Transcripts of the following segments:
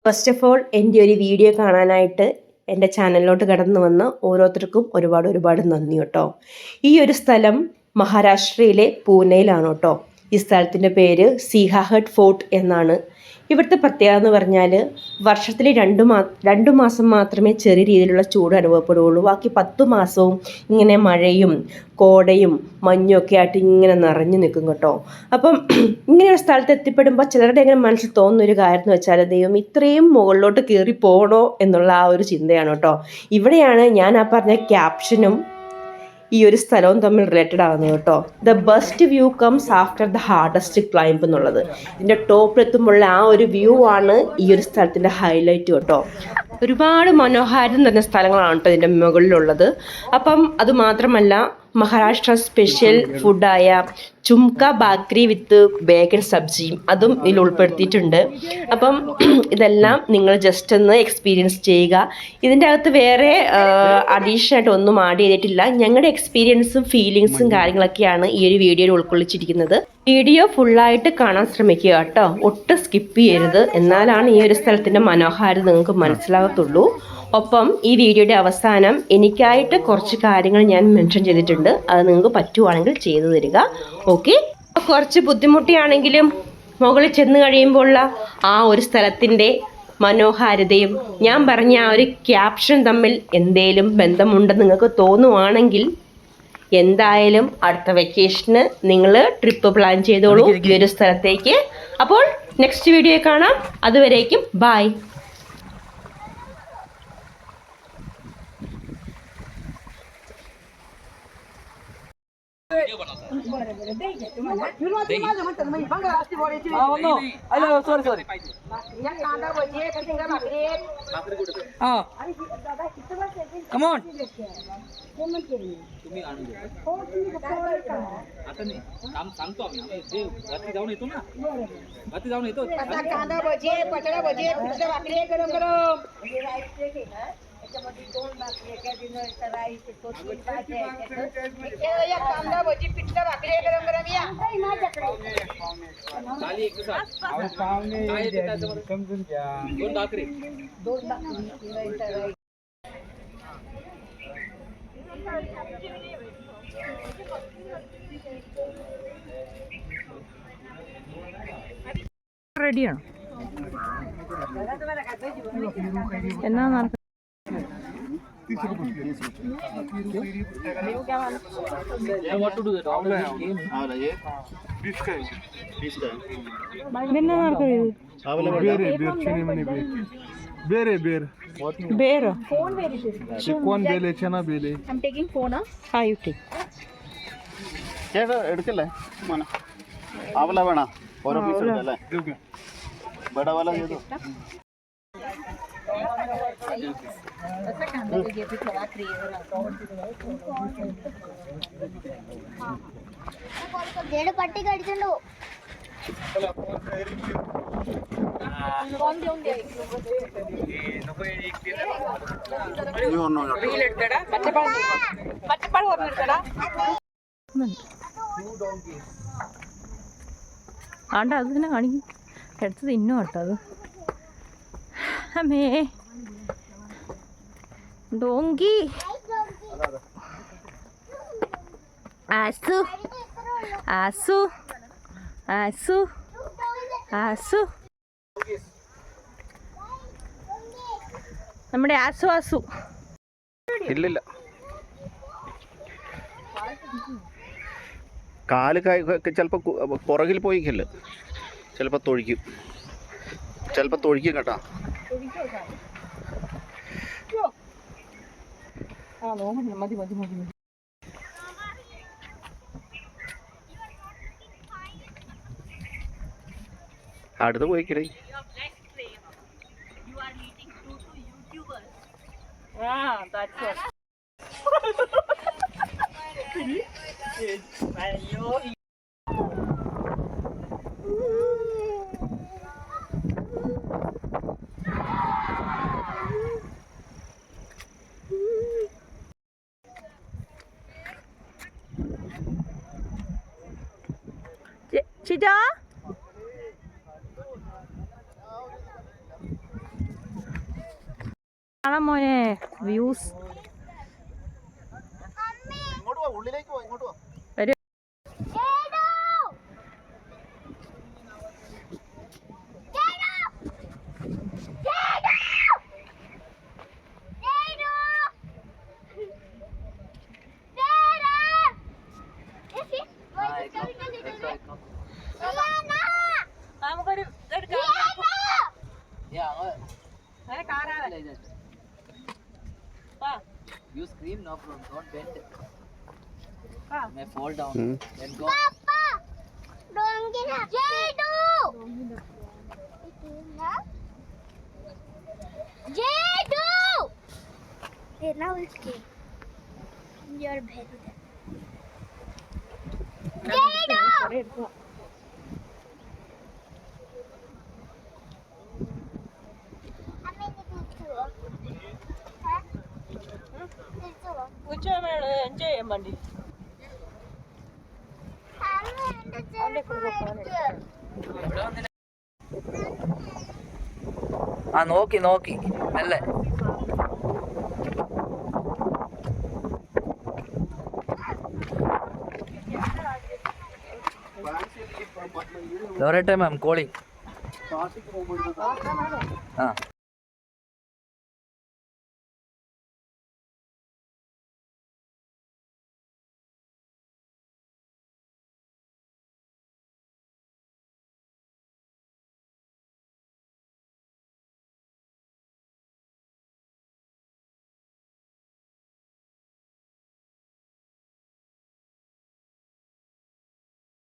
First of all എൻ്റെ ഒരു video കാണാനായിട്ട് എൻ്റെ ചാനലിലോട്ട് കടന്നു വന്ന ഓരോരുത്തർക്കും ഒരുപാട് നന്ദി കേട്ടോ. ഈ ഒരു സ്ഥലം മഹാരാഷ്ട്രയിലെ പൂനെയിലാണ് കേട്ടോ. ഈ സ്ഥലത്തിൻ്റെ പേര് സിംഹഗഡ് ഫോർട്ട് എന്നാണ്. ഇവിടുത്തെ പ്രത്യേകത എന്ന് പറഞ്ഞാൽ വർഷത്തിൽ രണ്ടു മാസം മാത്രമേ ചെറിയ രീതിയിലുള്ള ചൂട് അനുഭവപ്പെടുകയുള്ളൂ. ബാക്കി 10 മാസവും ഇങ്ങനെ മഴയും കോടയും മഞ്ഞും ഒക്കെ ആയിട്ട് ഇങ്ങനെ നിറഞ്ഞു നിൽക്കും കേട്ടോ. അപ്പം ഇങ്ങനെ ഒരു സ്ഥലത്ത് എത്തിപ്പെടുമ്പോൾ ചിലരുടെ എങ്ങനെ മനസ്സിൽ തോന്നുന്ന ഒരു കാര്യം എന്ന് വെച്ചാൽ ദൈവം ഇത്രയും മുകളിലോട്ട് കയറി പോകണോ എന്നുള്ള ആ ഒരു ചിന്തയാണ് കേട്ടോ. ഇവിടെയാണ് ഞാൻ ആ പറഞ്ഞ ക്യാപ്ഷനും ഈ ഒരു സ്ഥലവും തമ്മിൽ റിലേറ്റഡ് ആകുന്നത് കേട്ടോ. The best view comes after the hardest climb എന്നുള്ളത്. ഇതിൻ്റെ ടോപ്പിലെത്തുമ്പോഴുള്ള ആ ഒരു വ്യൂ ആണ് ഈ ഒരു സ്ഥലത്തിൻ്റെ ഹൈലൈറ്റ് കേട്ടോ. ഒരുപാട് മനോഹാരിത നിറഞ്ഞ സ്ഥലങ്ങളാണ് കേട്ടോ ഇതിൻ്റെ മുകളിലുള്ളത്. അപ്പം അതുമാത്രമല്ല മഹാരാഷ്ട്ര സ്പെഷ്യൽ ഫുഡായ ചുംക ബാക്രി വിത്ത് ബേക്കൻ സബ്ജിയും അതും ഇതിൽ ഉൾപ്പെടുത്തിയിട്ടുണ്ട്. അപ്പം ഇതെല്ലാം നിങ്ങൾ ജസ്റ്റ് ഒന്ന് എക്സ്പീരിയൻസ് ചെയ്യുക. ഇതിൻ്റെ അകത്ത് വേറെ അഡീഷണൽ ആയിട്ട് ഒന്നും ആഡ് ചെയ്തിട്ടില്ല. ഞങ്ങളുടെ എക്സ്പീരിയൻസും ഫീലിങ്സും കാര്യങ്ങളൊക്കെയാണ് ഈ ഒരു വീഡിയോയിൽ ഉൾക്കൊള്ളിച്ചിരിക്കുന്നത്. വീഡിയോ ഫുള്ളായിട്ട് കാണാൻ ശ്രമിക്കുക കേട്ടോ, ഒട്ടും സ്കിപ്പ് ചെയ്യരുത്. എന്നാലാണ് ഈ ഒരു സ്ഥലത്തിൻ്റെ മനോഹാരിത നിങ്ങൾക്ക് മനസ്സിലാകത്തുള്ളൂ. ഒപ്പം ഈ വീഡിയോയുടെ അവസാനം എനിക്കായിട്ട് കുറച്ച് കാര്യങ്ങൾ ഞാൻ മെൻഷൻ ചെയ്തിട്ടുണ്ട്. അത് നിങ്ങൾക്ക് പറ്റുവാണെങ്കിൽ ചെയ്തു തരിക. ഓക്കെ, കുറച്ച് ബുദ്ധിമുട്ടിയാണെങ്കിലും മുകളിൽ ചെന്ന് കഴിയുമ്പോഴുള്ള ആ ഒരു സ്ഥലത്തിൻ്റെ മനോഹാരിതയും ഞാൻ പറഞ്ഞ ആ ഒരു ക്യാപ്ഷൻ തമ്മിൽ എന്തേലും ബന്ധമുണ്ടെന്ന് നിങ്ങൾക്ക് തോന്നുവാണെങ്കിൽ എന്തായാലും അടുത്ത വെക്കേഷന് നിങ്ങൾ ട്രിപ്പ് പ്ലാൻ ചെയ്തോളൂ ഈ ഒരു സ്ഥലത്തേക്ക്. അപ്പോൾ നെക്സ്റ്റ് വീഡിയോ കാണാം. അതുവരേക്കും ബൈ. Come on. आता नाही सांगतो आम्ही जे रात्री जाऊन येतो ना, रात्री जाऊन येतो. कांदा भजी, बटाटा भजी, पिठलं भाकरी गरम गरम. याच्यामध्ये 2 भाकरी एका दिनं राईस तो 3 भाज्या एक कांदा भजी पिठलं भाकरी गरम गरम या खाली एक दिवस पावणे काय येते त्याच्यामध्ये समजून घ्या. 2 भाकरी റെഡിയാണോ? എന്നാ what to do that all ये 20 का है 20 का है ನಿನ್ನ ಮಾಡ್ಕೊಳ್ಳಿ. ಬೇರೆ ಬೇರೆ ಚನೆ ಮನೆ ಬೇರೆ ಬೇರೆ ಬೇರೆ ಚಿಕ್ಕೋನ್ ಬೇಲೆ ಚನಾ ಬೇಲೆ I'm taking phone. हाँ यू टेक. ചേട്ടാ എടുക്കല്ലേ മോനെ ആവല വേണ ഓരോ പീസ് എടുക്കല്ലേ ബड़ा वाला दे दो. जेड पट्टी कडिचंडू फोन देऊन दे. ನೀವು ಅನ್ನೋ ರೀಲ್ ಇಡ್ತಾಡ ಪಚ್ಚಪಾಡು ಓರ್ನ ಇಡ್ತಾಡ ആണ്ട അത് തന്നെ കാണിക്കും. എടുത്തത് ഇന്നും കേട്ടോ അത്. അമ്മേ ഡോങ്കി ആസു ആസു ആസു ആസു നമ്മുടെ ആസു ആസു ഇല്ലില്ല കാല് ചിലപ്പോൾ പുറകിൽ പോയിക്കില്ല, ചിലപ്പോൾ തൊഴിക്കും കേട്ടോ. മതി മതി മതി. അടുത്ത് പോയിക്കടേ. ചിറ്റാ കാണാൻ മോനെ വ്യൂസ്. ഇങ്ങോട്ട് പോ, ഉള്ളിലേക്ക് പോ, ഇങ്ങോട്ട് പോ. ഒരു You scream, no problem. Don't bend. You may fall down. Then go. Papa, don't get up. Jadu. Jadu. Hey, now it's okay. You're better. Jadu. Enjoy ചെയ്യാൻ വേണ്ടി ആ നോക്കി നോക്കി അല്ലേ. Loretta ma'am calling. Ah.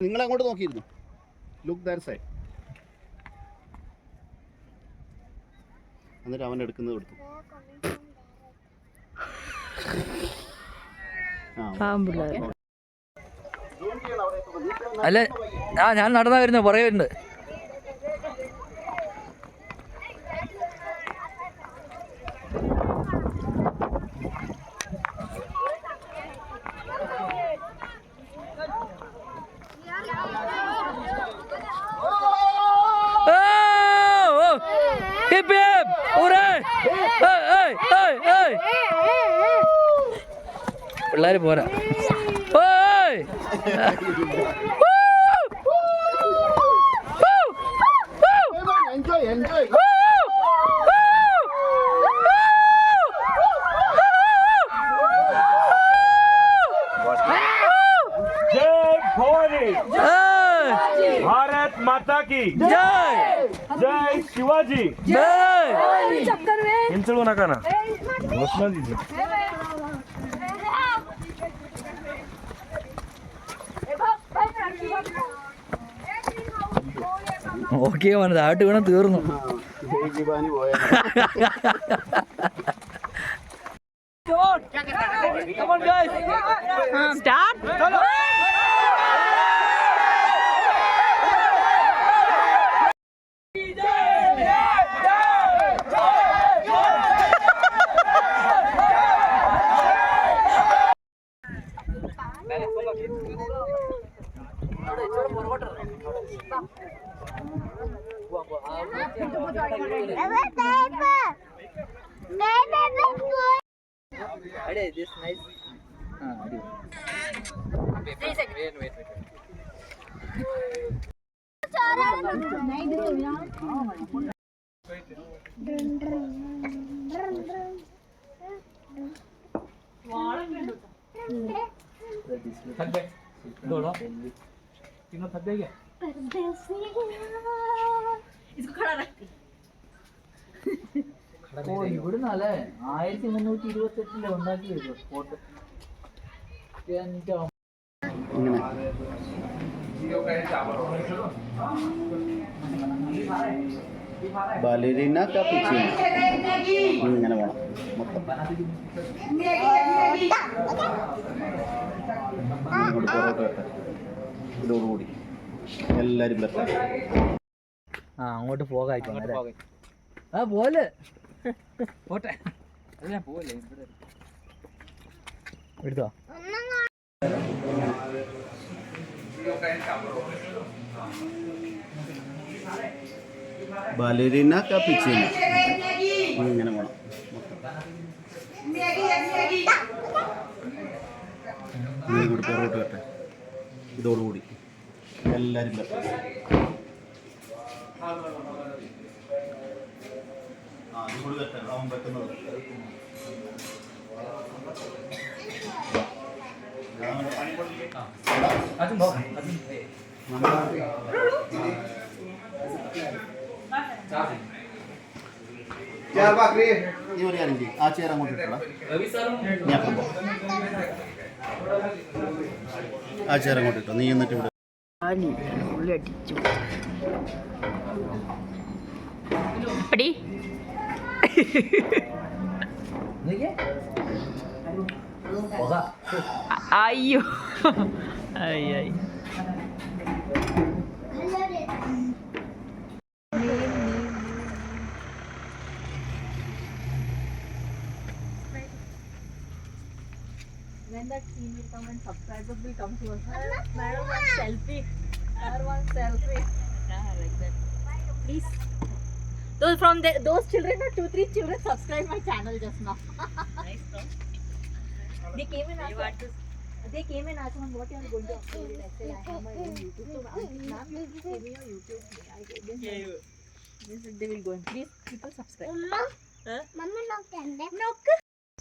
നിങ്ങൾ അങ്ങോട്ട് നോക്കിയിരുന്നു. Look that side. എന്നിട്ട് അവൻ എടുക്കുന്നത് എടുത്തു. അല്ല ഞാൻ നടന്നാ വരുന്നത് പറയുന്നുണ്ട്. പിള്ളേര് പോരാ. Enjoy enjoy. भारत माता की जय. जय शिवाजी. जय. इंचलू नका ना घोषणा दीजिए. ഓക്കെ വന്നത് ആട്ട് വീണ തീർന്നു. സ്റ്റാർട്ട്. This nice. Wait. ഇവിടുന്നല്ലേ 1328 ഉണ്ടാക്കിയത് സ്പോട്ട്. ബാലരീന കാപ്പിച്ചി ഇങ്ങനെ വേണം മൊത്തം. ഇങ്ങോട്ട് പുറകോട്ട് വരട്ടെ. ഇതോടുകൂടി എല്ലാവരും വരട്ടെ. അങ്ങോട്ട് പോകാം. ആ പോലെ പോട്ടെ. പോലെ എടുത്തോ. ബാലരീന കാപ്പിച്ചി ഇങ്ങനെ വേണം മൊത്തം. കൂടി പുറകോട്ട് വരട്ടെ. ഇതോടുകൂടി എല്ലാവരും ഇതുകൂടി വരട്ടെ. അവൻ പറ്റുന്നത് अजून भाऊ अजून ഈ ഒരു കാര്യം ചെയ്യും. ആ ചെയർ അങ്ങോട്ട് ഇട്ടോളാം. ഞാൻ അപ്പം പോകാം. ആ ചെയർ അങ്ങോട്ട് ഇട്ടോ. നീ എന്നിട്ട് ഇവിടെ അടി അയ്യോ അയ്യായി When that team will come and subscribers will come to us. Madam, one selfie. One selfie. Yeah, like that. Please. Those children or 2-3 children subscribe my channel just now. Nice, no? They came and asked. They came and asked, what you are going to upload it. I said, I have my own YouTube. So, ma'am, you give me your YouTube. I gave them. They said they will go and please people subscribe. മമ്മ നോക്കണ്ടേ?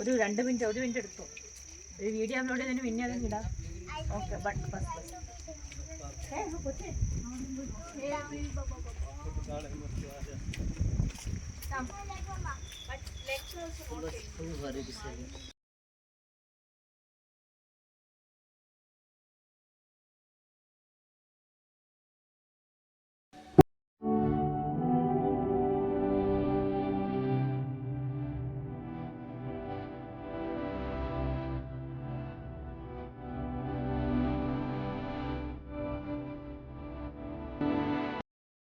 ഒരു 2 minute എടുത്തു. ഒരു video upload ചെയ്തതിന് പിന്നെ അതും ഇടാം. Okay but bus But lectures